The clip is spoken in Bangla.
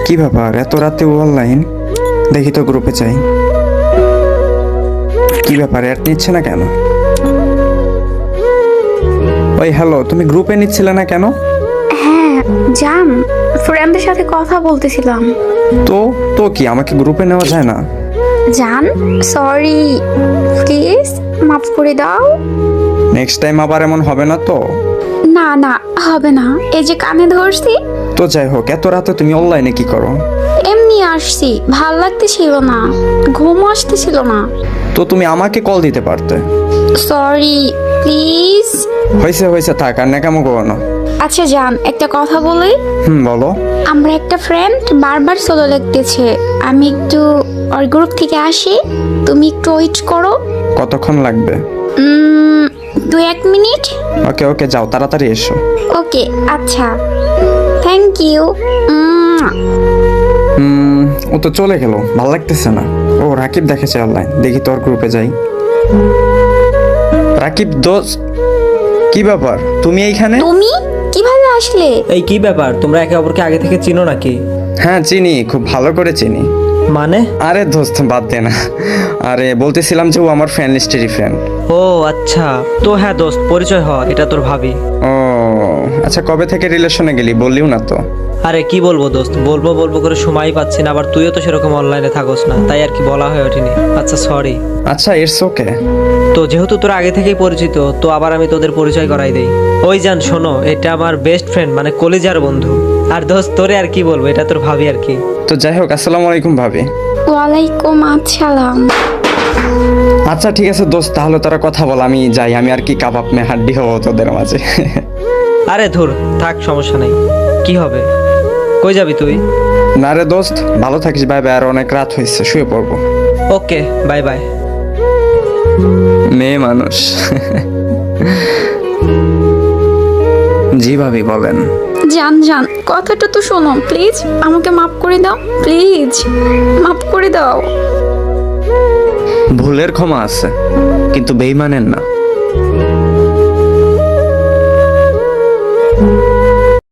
কি ব্যাপার এত রাতে অনলাইন? দেখি তো গ্রুপে চাই। কি ব্যাপার অ্যাড নিচ্ছে না কেন? ওই হ্যালো, তুমি গ্রুপে নিচ্ছিলে না কেন? হ্যাঁ জান, ফ্রেন্ডের সাথে কথা বলতেছিলাম। তো তো কি আমাকে গ্রুপে নেওয়া যায় না? জান সরি, প্লিজ মাফ করে দাও। নেক্সট টাইম আবার এমন হবে না তো? না না, হবে না, এই যে কানে ধরছি। তো যাই হোক, এত রাতে তুমি অনলাইনে কি করো? এমনি আসছি, ভাল লাগতেছিল না, ঘুম আসতেছিল না। তো তুমি আমাকে কল দিতে পারতে। Sorry please. হয়েছে হয়েছে, থাক আর ন্যাকামো করো না। আচ্ছা জান, একটা কথা বলি। বলো। আমরা একটা ফ্রেন্ড বারবার সোলো লিখতেছে, আমি একটু ওর গ্রুপ থেকে আসি, তুমি একটু ওয়েট করো। কতক্ষণ লাগবে? 2-1 মিনিট। ওকে ওকে, যাও তাড়াতাড়ি এসো। ওকে আচ্ছা, থ্যাংক ইউ। ও তো চলে গেল, ভাল লাগতেছে না। ও রাকিব দেখেছে অনলাইন, দেখি তোর গ্রুপে যাই। রাকিব দোস্ত, কি ব্যাপার তুমি এইখানে? তুমি কিভাবে আসলে? এই কি ব্যাপার, তোমরা একে অপরকে আগে থেকে চিনো নাকি? হ্যাঁ চিনি, খুব ভালো করে চিনি। মানে? আরে দোস্ত বাদ দে না। আরে বলতেছিলাম যে ও আমার ফ্রেন্ড লিস্টেরই ফ্রেন্ড। ও আচ্ছা, তো হ্যাঁ দোস্ত, পরিচয় হ, এটা তোর ভাবি। ও আচ্ছা, কবে থেকে রিলেশনে গেলি বললিও না তো? আরে কি বলবো দোস্ত, বলবো বলবো করে সময়ই পাচ্ছি না, আবার তুইও তো সেরকম অনলাইনে থাকোস না, তাই আর কি বলা হয়ে ওঠেনি। আচ্ছা সরি। আচ্ছা ইটস ওকে। তো যেহেতু তোরা আগে থেকেই পরিচিত, তো আবার আমি তোদের পরিচয় করাই দেই। ওই জান শোনো, এটা আমার বেস্ট ফ্রেন্ড, মানে কলিজার বন্ধু। আর দোস্ত তোরে আর কি বলবো, এটা তোর ভাবি আর কি। তো যাই হোক, আসসালামু আলাইকুম ভাবি। ওয়ালাইকুম আসসালাম। আচ্ছা ঠিক আছে দোস্ত, তাহলে তোরা কথা বল, আমি যাই। আমি আর কি কাবাব মে হাড্ডি হবো তোদের মাঝে। আরে ধুর, থাক সমস্যা নেই, কি হবে। কই যাবি তুই? না রে দোস্ত, ভালো থাকিস, বাই বাই। আর অনেক রাত হয়েছে, শুয়ে পড়বো। Okay bye bye. মেয়ে মানুষ। জি ভাবি বলেন। জান জান, কথাটা তো শোনো প্লিজ, আমাকে মাফ করে দাও প্লিজ, মাফ করে দাও। ভুলের ক্ষমা আছে, কিন্তু বেইমানের না।